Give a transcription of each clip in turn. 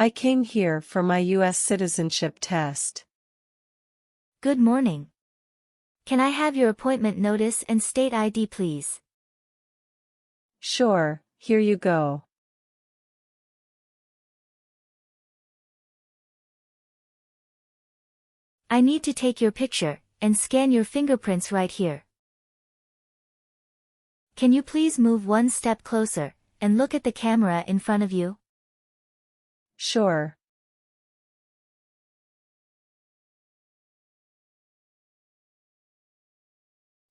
I came here for my US citizenship test. Good morning. Can I have your appointment notice and state ID, please? Sure, here you go. I need to take your picture and scan your fingerprints right here. Can you please move one step closer and look at the camera in front of you? Sure.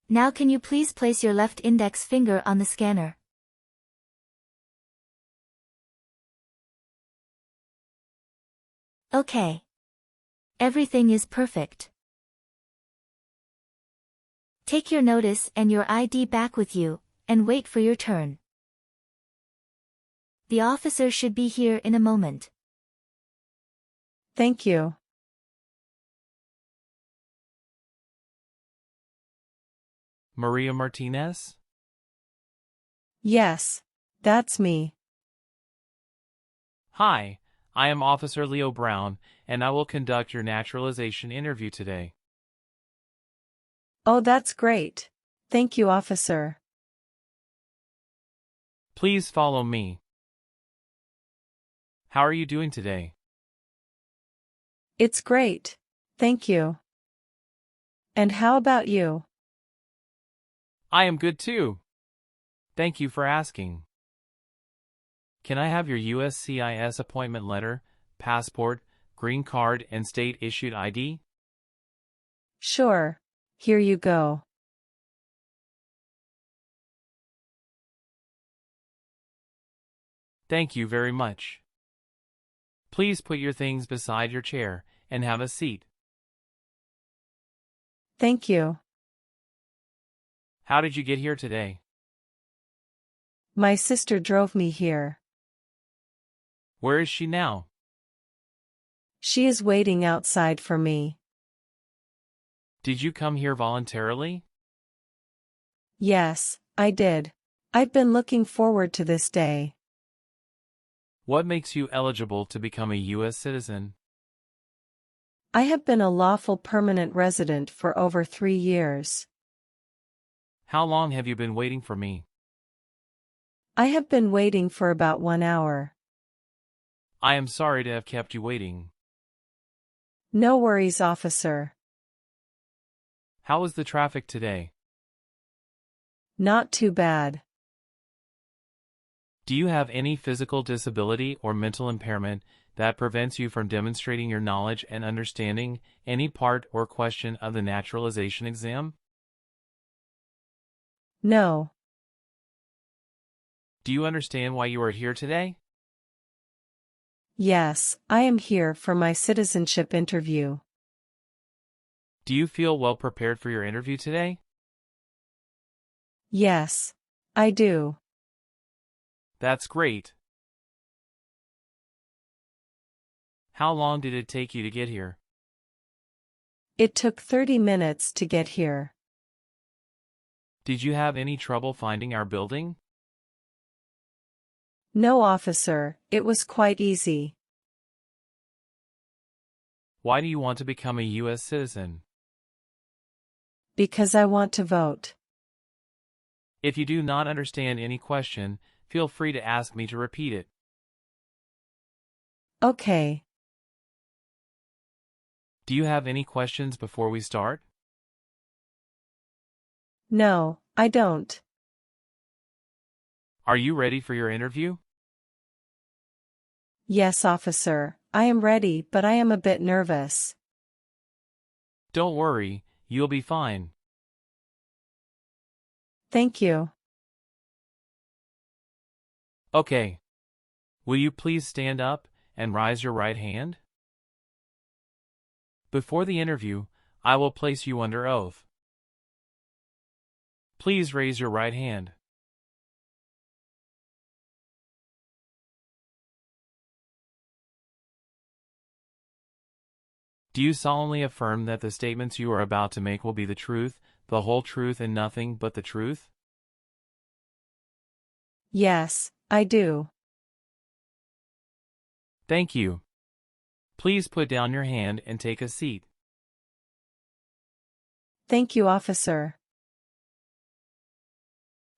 Now can you please place your left index finger on the scanner? Okay. Everything is perfect. Take your notice and your ID back with you, and wait for your turn. The officer should be here in a moment. Thank you. Maria Martinez? Yes, that's me. Hi, I am Officer Leo Brown, and I will conduct your naturalization interview today. Oh, that's great. Thank you, officer. Please follow me. How are you doing today? It's great. Thank you. And how about you? I am good too. Thank you for asking. Can I have your USCIS appointment letter, passport, green card, and state-issued ID? Sure. Here you go. Thank you very much. Please put your things beside your chair and have a seat. Thank you. How did you get here today? My sister drove me here. Where is she now? She is waiting outside for me. Did you come here voluntarily? Yes, I did. I've been looking forward to this day. What makes you eligible to become a U.S. citizen? I have been a lawful permanent resident for over 3 years. How long have you been waiting for me? I have been waiting for about 1 hour. I am sorry to have kept you waiting. No worries, officer. How was the traffic today? Not too bad. Do you have any physical disability or mental impairment that prevents you from demonstrating your knowledge and understanding any part or question of the naturalization exam? No. Do you understand why you are here today? Yes, I am here for my citizenship interview. Do you feel well prepared for your interview today? Yes, I do. That's great. How long did it take you to get here? It took 30 minutes to get here. Did you have any trouble finding our building? No, officer, it was quite easy. Why do you want to become a U.S. citizen? Because I want to vote. If you do not understand any question, feel free to ask me to repeat it. Okay. Do you have any questions before we start? No, I don't. Are you ready for your interview? Yes, officer, I am ready, but I am a bit nervous. Don't worry, you'll be fine. Thank you. Okay. Will you please stand up and raise your right hand? Before the interview, I will place you under oath. Please raise your right hand. Do you solemnly affirm that the statements you are about to make will be the truth, the whole truth, and nothing but the truth? Yes, I do. Thank you. Please put down your hand and take a seat. Thank you, officer.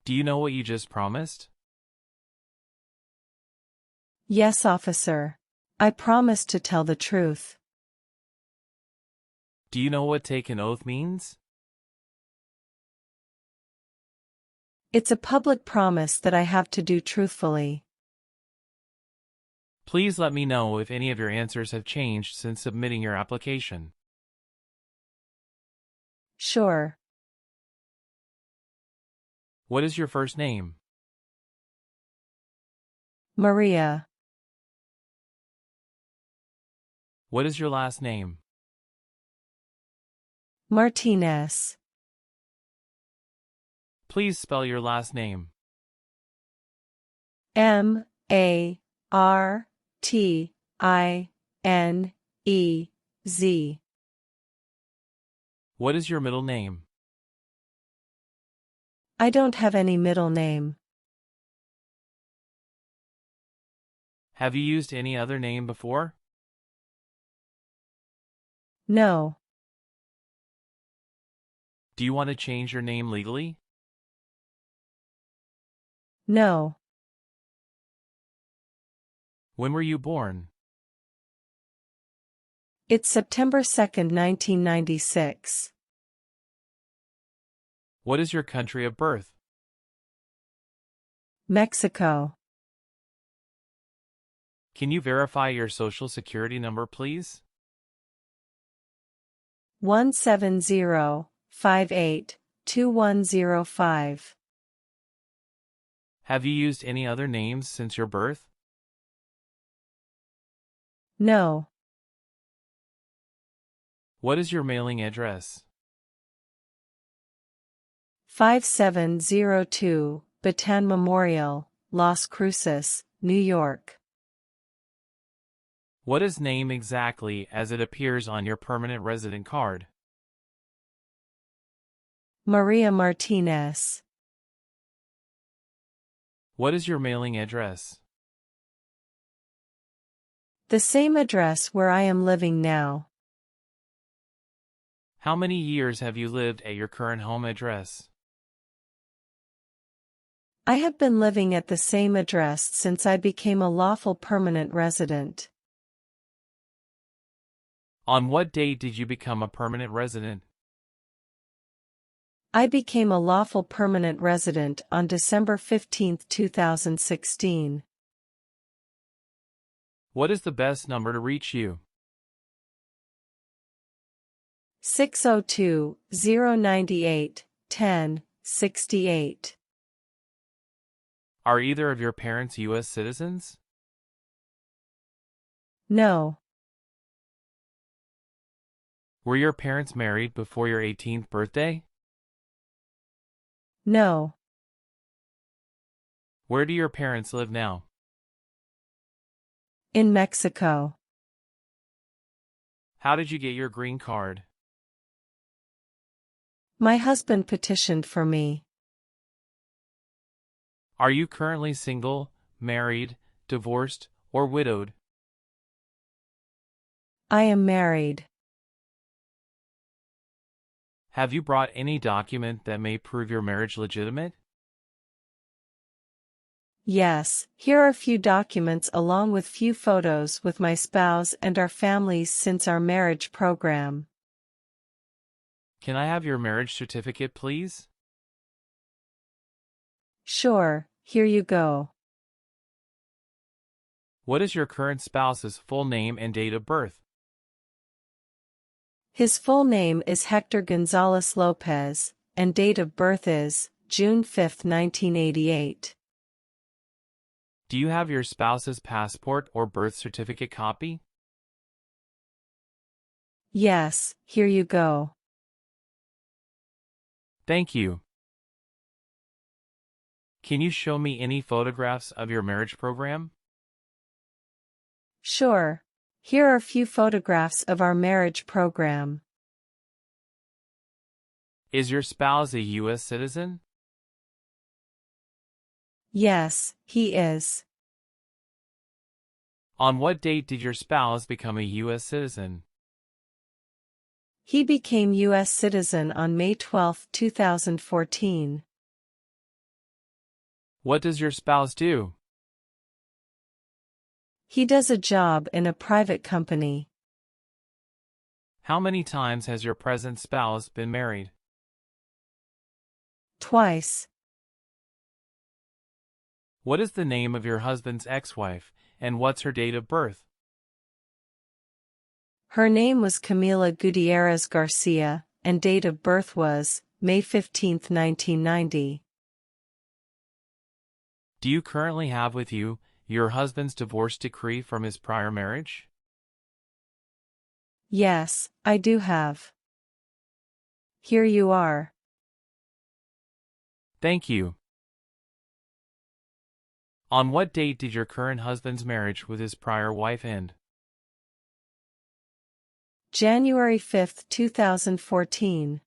Do you know what you just promised? Yes, officer. I promise to tell the truth. Do you know what take an oath means? It's a public promise that I have to do truthfully. Please let me know if any of your answers have changed since submitting your application. Sure. What is your first name? Maria. What is your last name? Martinez. Please spell your last name. Martinez. What is your middle name? I don't have any middle name. Have you used any other name before? No. Do you want to change your name legally? No. When were you born? It's September 2nd, 1996. What is your country of birth? Mexico. Can you verify your social security number, please? 170582105. Have you used any other names since your birth? No. What is your mailing address? 5702 Bataan Memorial, Las Cruces, New York. What is name exactly as it appears on your permanent resident card? Maria Martinez. What is your mailing address? The same address where I am living now. How many years have you lived at your current home address? I have been living at the same address since I became a lawful permanent resident. On what date did you become a permanent resident? I became a lawful permanent resident on December 15, 2016. What is the best number to reach you? 602-098-1068. Are either of your parents US citizens? No. Were your parents married before your 18th birthday? No. Where do your parents live now? In Mexico. How did you get your green card? My husband petitioned for me. Are you currently single, married, divorced, or widowed? I am married. Have you brought any document that may prove your marriage legitimate? Yes, here are a few documents along with few photos with my spouse and our families since our marriage program. Can I have your marriage certificate, please? Sure, here you go. What is your current spouse's full name and date of birth? His full name is Hector Gonzalez Lopez, and date of birth is June 5, 1988. Do you have your spouse's passport or birth certificate copy? Yes, here you go. Thank you. Can you show me any photographs of your marriage program? Sure. Here are a few photographs of our marriage program. Is your spouse a US citizen? Yes, he is. On what date did your spouse become a U.S. citizen? He became US citizen on May 12, 2014. What does your spouse do? He does a job in a private company. How many times has your present spouse been married? Twice. What is the name of your husband's ex-wife, and what's her date of birth? Her name was Camila Gutierrez Garcia, and date of birth was May 15, 1990. Do you currently have with you your husband's divorce decree from his prior marriage? Yes, I do have. Here you are. Thank you. On what date did your current husband's marriage with his prior wife end? January 5, 2014.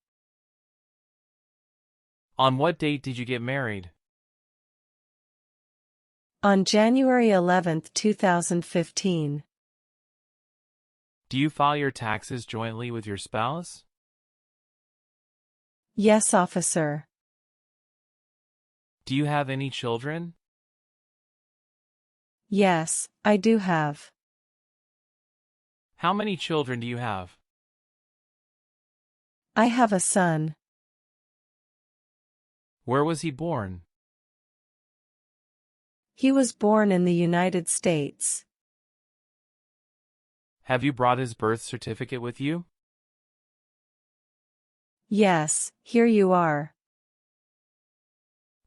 On what date did you get married? On January 11, 2015. Do you file your taxes jointly with your spouse? Yes, officer. Do you have any children? Yes, I do have. How many children do you have? I have a son. Where was he born? He was born in the United States. Have you brought his birth certificate with you? Yes, here you are.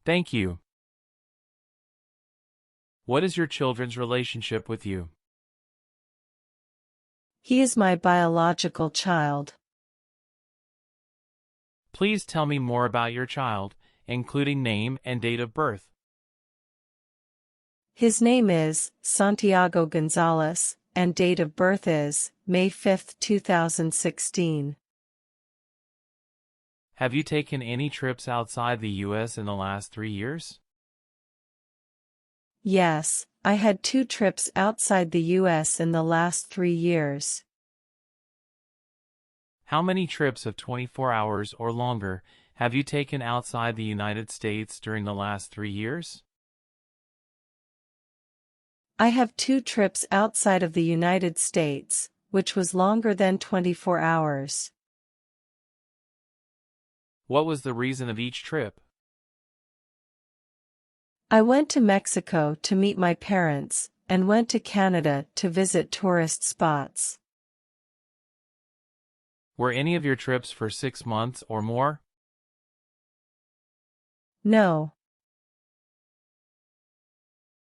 Thank you. What is your children's relationship with you? He is my biological child. Please tell me more about your child, including name and date of birth. His name is Santiago Gonzalez, and date of birth is May 5, 2016. Have you taken any trips outside the U.S. in the last 3 years? Yes, I had 2 trips outside the U.S. in the last 3 years. How many trips of 24 hours or longer have you taken outside the United States during the last 3 years? I have 2 trips outside of the United States, which was longer than 24 hours. What was the reason of each trip? I went to Mexico to meet my parents, and went to Canada to visit tourist spots. Were any of your trips for 6 months or more? No.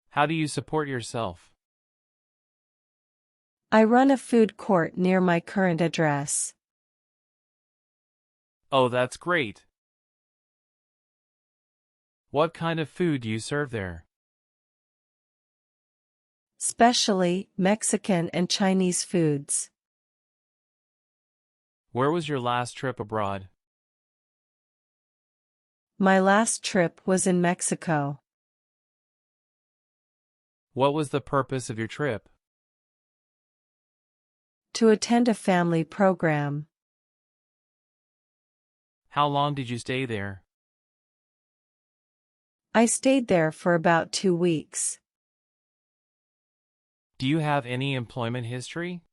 How do you support yourself? I run a food court near my current address. Oh, that's great. What kind of food do you serve there? Especially Mexican and Chinese foods. Where was your last trip abroad? My last trip was in Mexico. What was the purpose of your trip? To attend a family program. How long did you stay there? I stayed there for about 2 weeks. Do you have any employment history?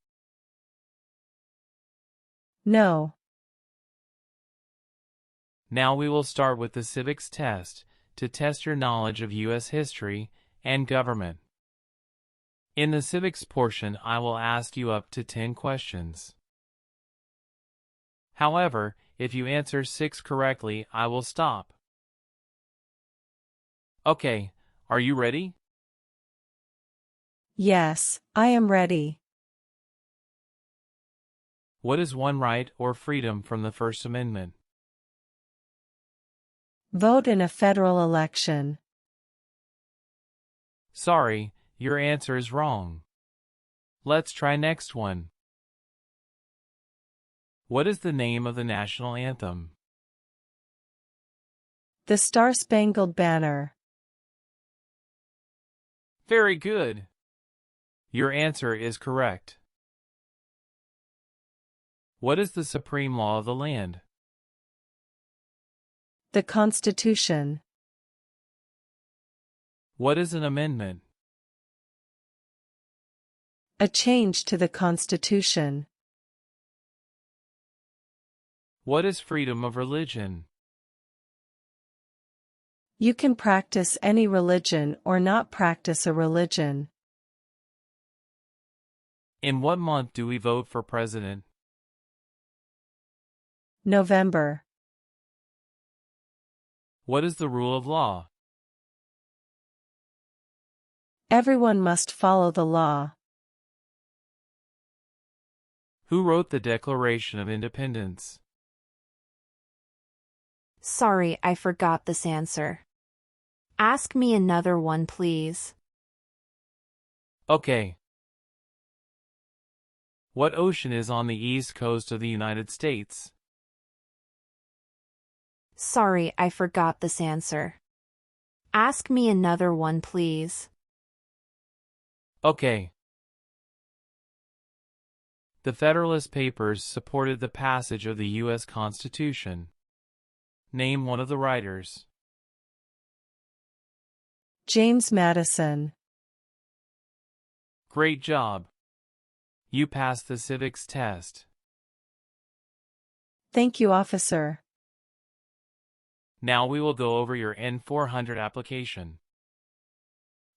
No. Now we will start with the civics test to test your knowledge of U.S. history and government. In the civics portion, I will ask you up to 10 questions. However, if you answer 6 correctly, I will stop. Okay, are you ready? Yes, I am ready. What is one right or freedom from the First Amendment? Vote in a federal election. Sorry, your answer is wrong. Let's try next one. What is the name of the national anthem? The Star-Spangled Banner. Very good. Your answer is correct. What is the supreme law of the land? The Constitution. What is an amendment? A change to the Constitution. What is freedom of religion? You can practice any religion or not practice a religion. In what month do we vote for president? November. What is the rule of law? Everyone must follow the law. Who wrote the Declaration of Independence? Sorry, I forgot this answer. Ask me another one, please. Okay. What ocean is on the east coast of the United States? Sorry, I forgot this answer. Ask me another one, please. Okay. The Federalist Papers supported the passage of the U.S. Constitution. Name one of the writers. James Madison. Great job. You passed the civics test. Thank you, officer. Now we will go over your N400 application.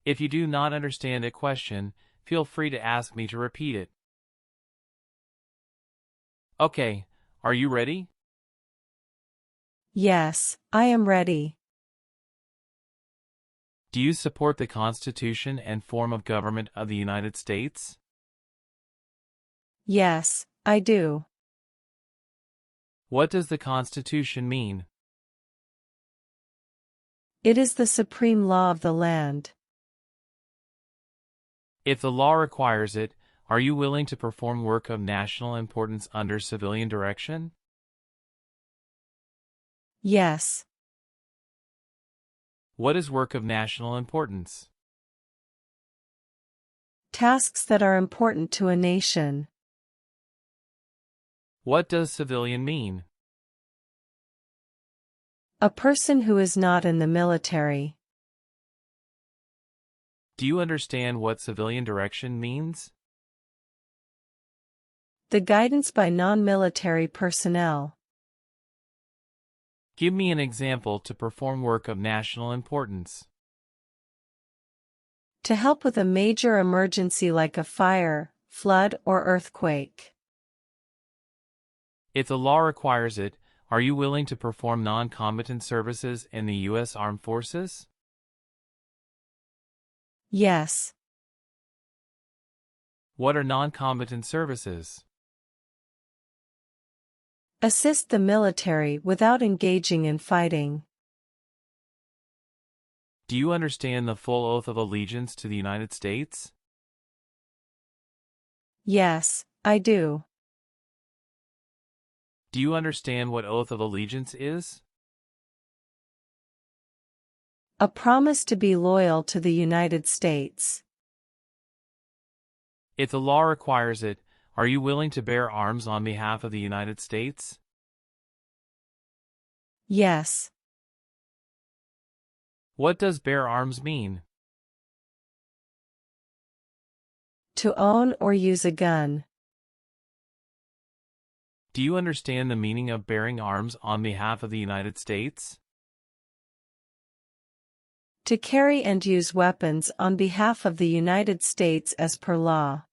If you do not understand a question, feel free to ask me to repeat it. Okay, are you ready? Yes, I am ready. Do you support the Constitution and form of government of the United States? Yes, I do. What does the Constitution mean? It is the supreme law of the land. If the law requires it, are you willing to perform work of national importance under civilian direction? Yes. What is work of national importance? Tasks that are important to a nation. What does civilian mean? A person who is not in the military. Do you understand what civilian direction means? The guidance by non-military personnel. Give me an example to perform work of national importance. To help with a major emergency like a fire, flood, or earthquake. If the law requires it, are you willing to perform non-combatant services in the U.S. Armed Forces? Yes. What are non-combatant services? Assist the military without engaging in fighting. Do you understand the full oath of allegiance to the United States? Yes, I do. Do you understand what oath of allegiance is? A promise to be loyal to the United States. If the law requires it, are you willing to bear arms on behalf of the United States? Yes. What does bear arms mean? To own or use a gun. Do you understand the meaning of bearing arms on behalf of the United States? To carry and use weapons on behalf of the United States as per law.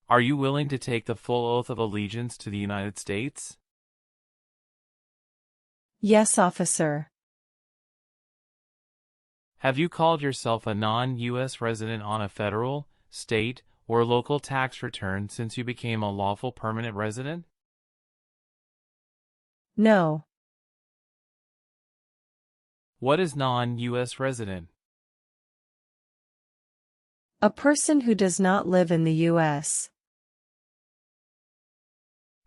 Are you willing to take the full oath of allegiance to the United States? Yes, officer. Have you called yourself a non-U.S. resident on a federal, state, or local tax return since you became a lawful permanent resident? No. What is non-U.S. resident? A person who does not live in the U.S.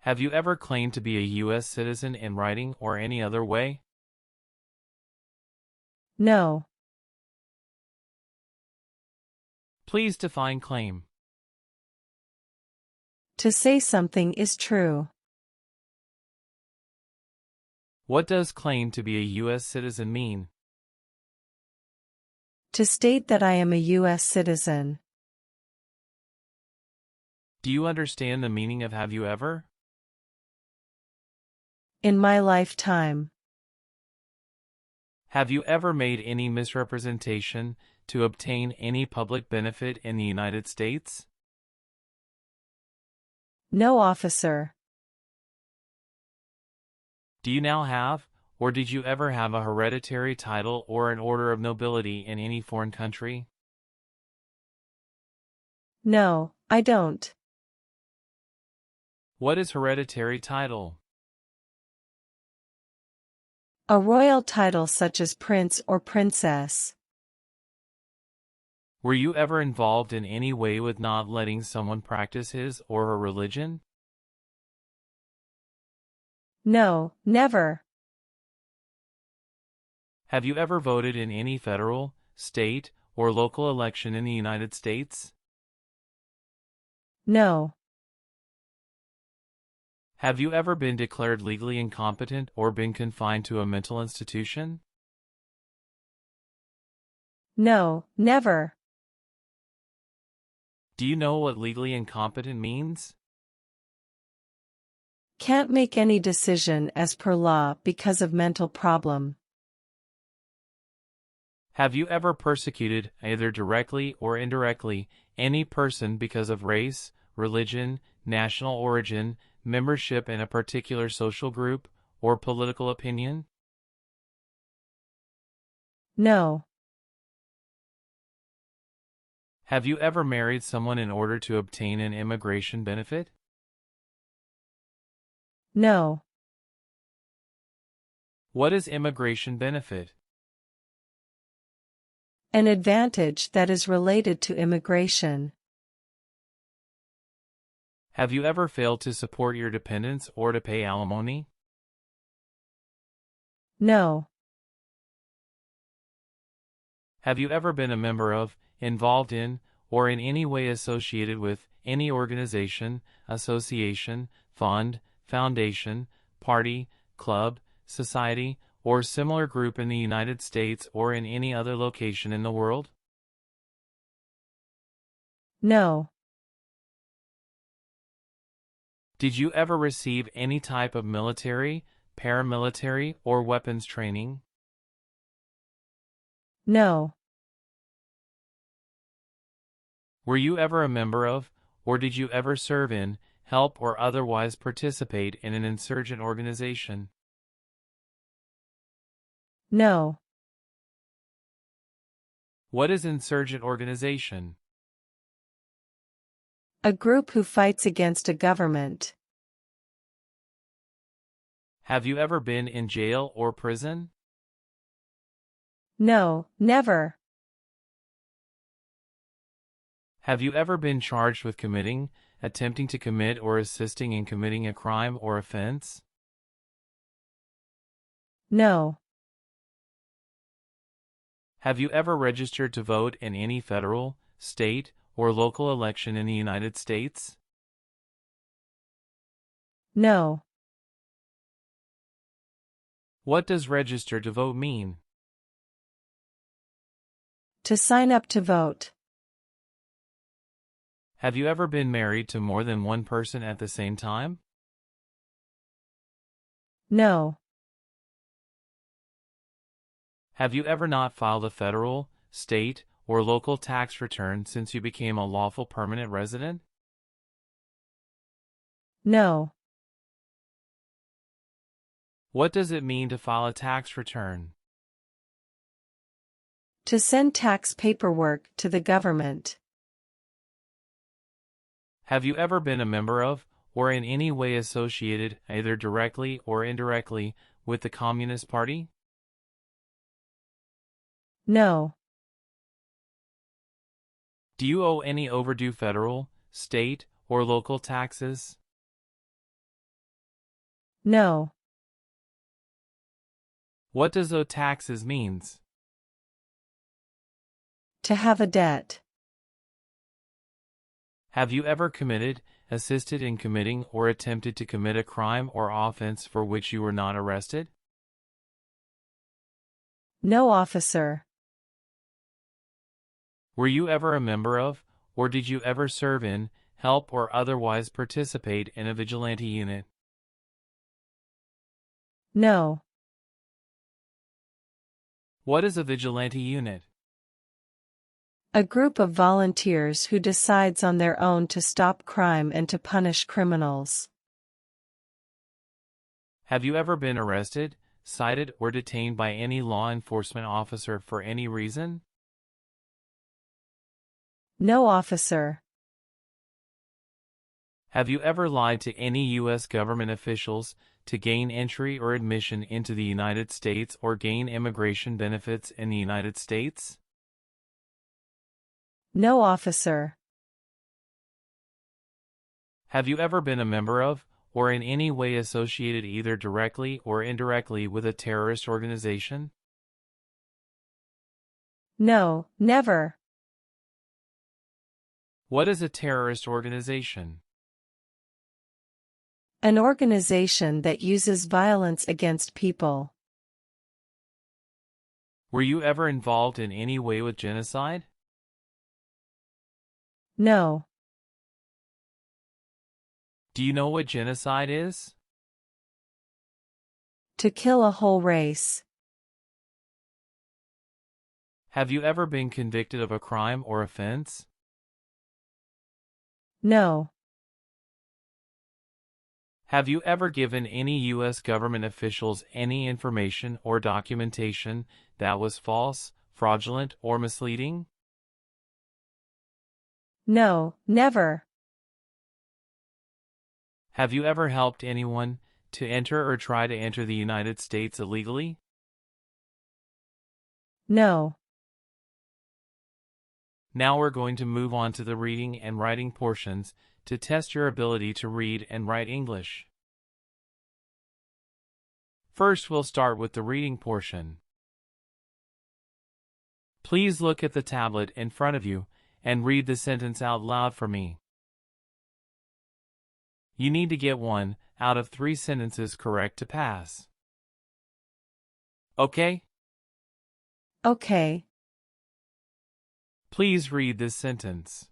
Have you ever claimed to be a U.S. citizen in writing or any other way? No. Please define claim. To say something is true. What does claim to be a U.S. citizen mean? To state that I am a US citizen. Do you understand the meaning of have you ever? In my lifetime. Have you ever made any misrepresentation to obtain any public benefit in the United States? No, officer. Do you now have, or did you ever have a hereditary title or an order of nobility in any foreign country? No, I don't. What is hereditary title? A royal title such as prince or princess. Were you ever involved in any way with not letting someone practice his or her religion? No, never. Have you ever voted in any federal, state, or local election in the United States? No. Have you ever been declared legally incompetent or been confined to a mental institution? No, never. Do you know what legally incompetent means? Can't make any decision as per law because of mental problem. Have you ever persecuted, either directly or indirectly, any person because of race, religion, national origin, membership in a particular social group, or political opinion? No. Have you ever married someone in order to obtain an immigration benefit? No. What is immigration benefit? An advantage that is related to immigration. Have you ever failed to support your dependents or to pay alimony? No. Have you ever been a member of, involved in, or in any way associated with any organization, association, fund, foundation, party, club, society, or similar group in the United States or in any other location in the world? No. Did you ever receive any type of military, paramilitary, or weapons training? No. Were you ever a member of, or did you ever serve in, help or otherwise participate in an insurgent organization? No. What is insurgent organization? A group who fights against a government. Have you ever been in jail or prison? No, never. Have you ever been charged with committing, attempting to commit, or assisting in committing a crime or offense? No. Have you ever registered to vote in any federal, state, or local election in the United States? No. What does register to vote mean? To sign up to vote. Have you ever been married to more than one person at the same time? No. Have you ever not filed a federal, state, or local tax return since you became a lawful permanent resident? No. What does it mean to file a tax return? To send tax paperwork to the government. Have you ever been a member of, or in any way associated, either directly or indirectly, with the Communist Party? No. Do you owe any overdue federal, state, or local taxes? No. What does owe taxes means? To have a debt. Have you ever committed, assisted in committing, or attempted to commit a crime or offense for which you were not arrested? No, officer. Were you ever a member of, or did you ever serve in, help, or otherwise participate in a vigilante unit? No. What is a vigilante unit? A group of volunteers who decides on their own to stop crime and to punish criminals. Have you ever been arrested, cited, or detained by any law enforcement officer for any reason? No, officer. Have you ever lied to any U.S. government officials to gain entry or admission into the United States or gain immigration benefits in the United States? No, officer. Have you ever been a member of, or in any way associated either directly or indirectly with a terrorist organization? No, never. What is a terrorist organization? An organization that uses violence against people. Were you ever involved in any way with genocide? No. Do you know what genocide is? To kill a whole race. Have you ever been convicted of a crime or offense? No. Have you ever given any U.S. government officials any information or documentation that was false, fraudulent, or misleading? No, never. Have you ever helped anyone to enter or try to enter the United States illegally? No. Now we're going to move on to the reading and writing portions to test your ability to read and write English. First, we'll start with the reading portion. Please look at the tablet in front of you and read the sentence out loud for me. You need to get 1 out of 3 sentences correct to pass. Okay? Okay. Please read this sentence.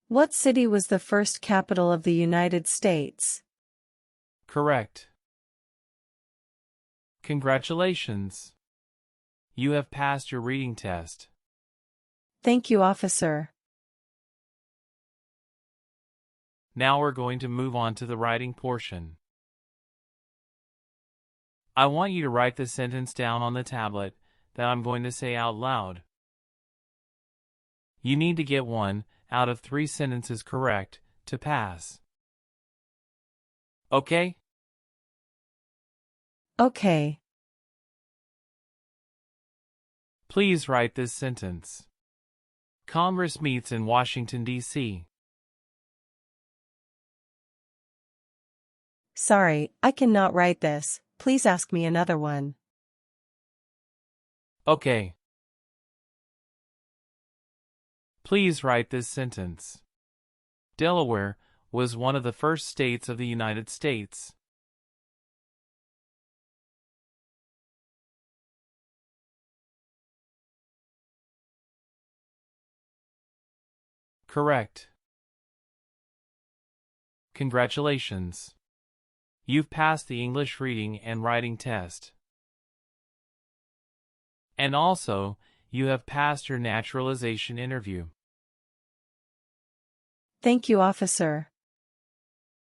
What city was the first capital of the United States? Correct. Congratulations. You have passed your reading test. Thank you, officer. Now we're going to move on to the writing portion. I want you to write the sentence down on the tablet that I'm going to say out loud. You need to get 1 out of 3 sentences correct to pass. Okay? Okay. Please write this sentence. Congress meets in Washington, D.C. Sorry, I cannot write this. Please ask me another one. Okay. Please write this sentence. Delaware was one of the first states of the United States. Correct. Congratulations. You've passed the English reading and writing test. And also, you have passed your naturalization interview. Thank you, officer.